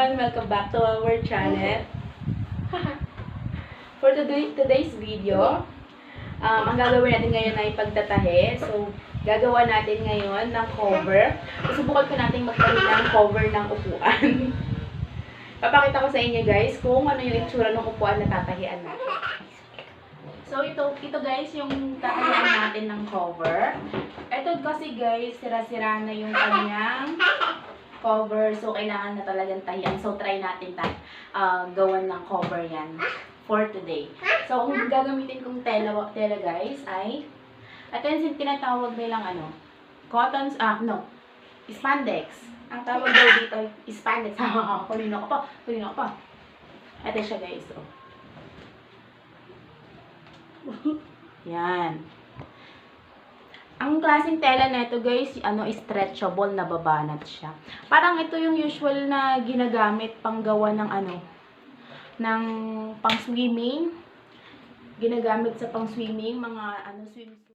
everyone! Welcome back to our channel. For today's video, ang gagawin natin ngayon ay pagtatahi. So, gagawa natin ngayon ng cover. Susubukan ko natin magtahi ng cover ng upuan. Papakita ko sa inyo guys kung ano yung itsura ng upuan na tatahian natin. So, ito guys yung tatahian natin ng cover. Ito kasi guys, sira-sira na yung kanyang cover. So, kailangan na talagang tahian. So, try natin gawan ng cover yan for today. So, ang gagamitin kong tela guys ay, at yung tinatawag nilang Spandex. Ang tawag daw dito ay Spandex. Kulino ko pa. Ito siya guys. Oh. Yan. Ang klaseng tela na ito guys, stretchable na babanat siya. Parang ito yung usual na ginagamit panggawa ng ng pang-swimming. Ginagamit sa pang-swimming, mga swimsuit.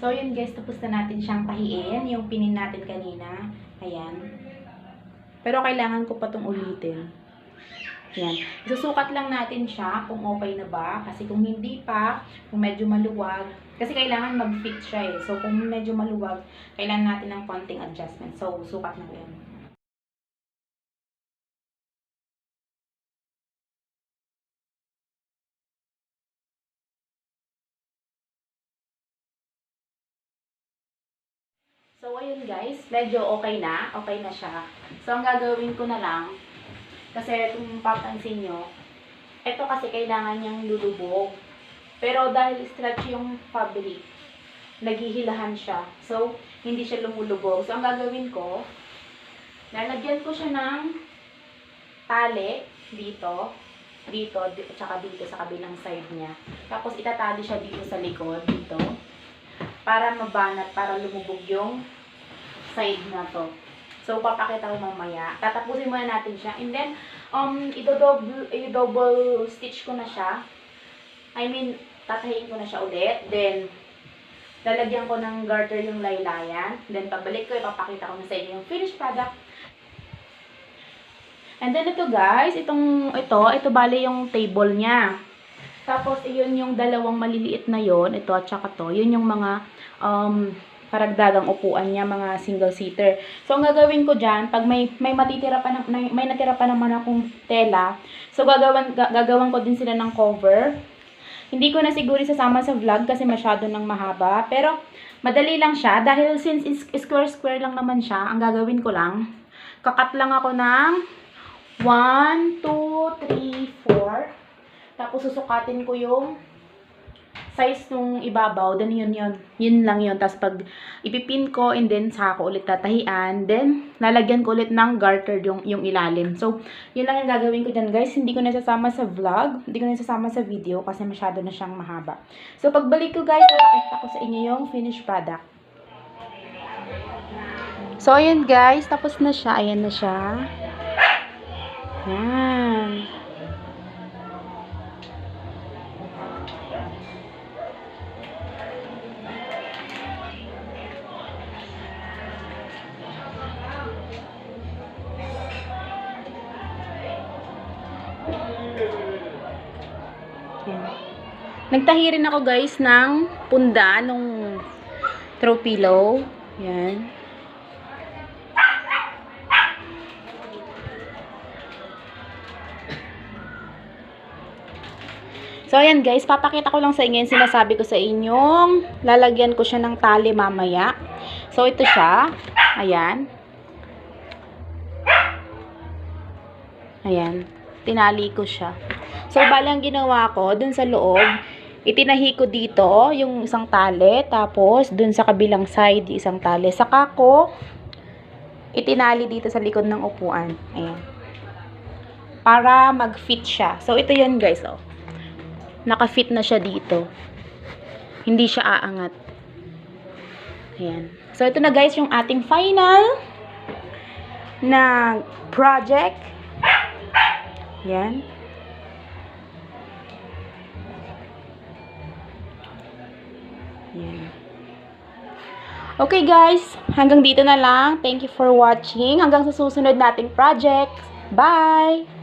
So, yun guys, tapos na natin siyang tahiin. Yung pinin natin kanina. Ayan. Pero kailangan ko pa itong ulitin. Ayan. Isusukat lang natin siya kung okay na ba. Kasi kung hindi pa, kung medyo maluwag. Kasi kailangan mag-fit siya eh. So, kung medyo maluwag, kailangan natin ng konting adjustment. So, sukat na yan. So, ayun guys, medyo okay na. Okay na siya. So, ang gagawin ko na lang, kasi kung papansin nyo, ito kasi kailangan niyang lulubog. Pero dahil stretchy yung fabric, naghihilahan siya. So, hindi siya lumulubog. So, ang gagawin ko, lalagyan ko siya ng tali dito, at saka dito sa kabilang side niya. Tapos, itatali siya dito sa likod, dito. Para mabanat, para lumubog yung side na to. So, papakita ko mamaya. Tatapusin muna natin siya. And then, i-double stitch ko na siya. I mean, tatahiin ko na siya ulit. Then, lalagyan ko ng garter yung laylayan. Then, pagbalik ko, ipapakita ko na sa inyo yung finished product. And then, ito guys, ito bale yung table niya. Tapos, iyon yung dalawang maliliit na yon, ito at saka to. Yun yung mga karagdagang upuan niya, mga single-seater. So, ang gagawin ko dyan, pag may natira pa naman akong tela, so gagawan ko din sila ng cover. Hindi ko na siguro isasama sa vlog kasi masyado nang mahaba. Pero, madali lang siya. Dahil since square-square lang naman siya, ang gagawin ko lang, kakat lang ako ng 1, 2, 3, 4. Tapos, susukatin ko yung size nung ibabaw. Then, yun lang yun. Tapos, pag ipipin ko, and then, saka ko ulit tatahian. Then, lalagyan ko ulit ng garter yung ilalim. So, yun lang yung gagawin ko dyan, guys. Hindi ko na sasama sa vlog. Hindi ko na sasama sa video kasi masyado na siyang mahaba. So, pagbalik ko, guys, napakita ko sa inyo yung finished product. So, ayun, guys. Tapos na siya. Ayan na siya. Yan. Nagtahi rin ako guys ng punda nung throw pillow. Yan. So ayan guys, papakita ko lang sa inyo yung sinasabi ko sa inyong lalagyan ko siya ng tali mamaya. So ito siya. Ayan. Ayan. Tinali ko siya. So bali ang ginawa ko dun sa loob, itinahi ko dito yung isang tali, tapos dun sa kabilang side isang tali. Saka ko itinali dito sa likod ng upuan. Ayan. Para mag-fit siya. So ito yun guys, oh. Naka-fit na siya dito. Hindi siya aangat. Ayan. So ito na guys yung ating final na project. Ayan. Ayan. Okay guys, hanggang dito na lang. Thank you for watching. Hanggang sa susunod nating project. Bye!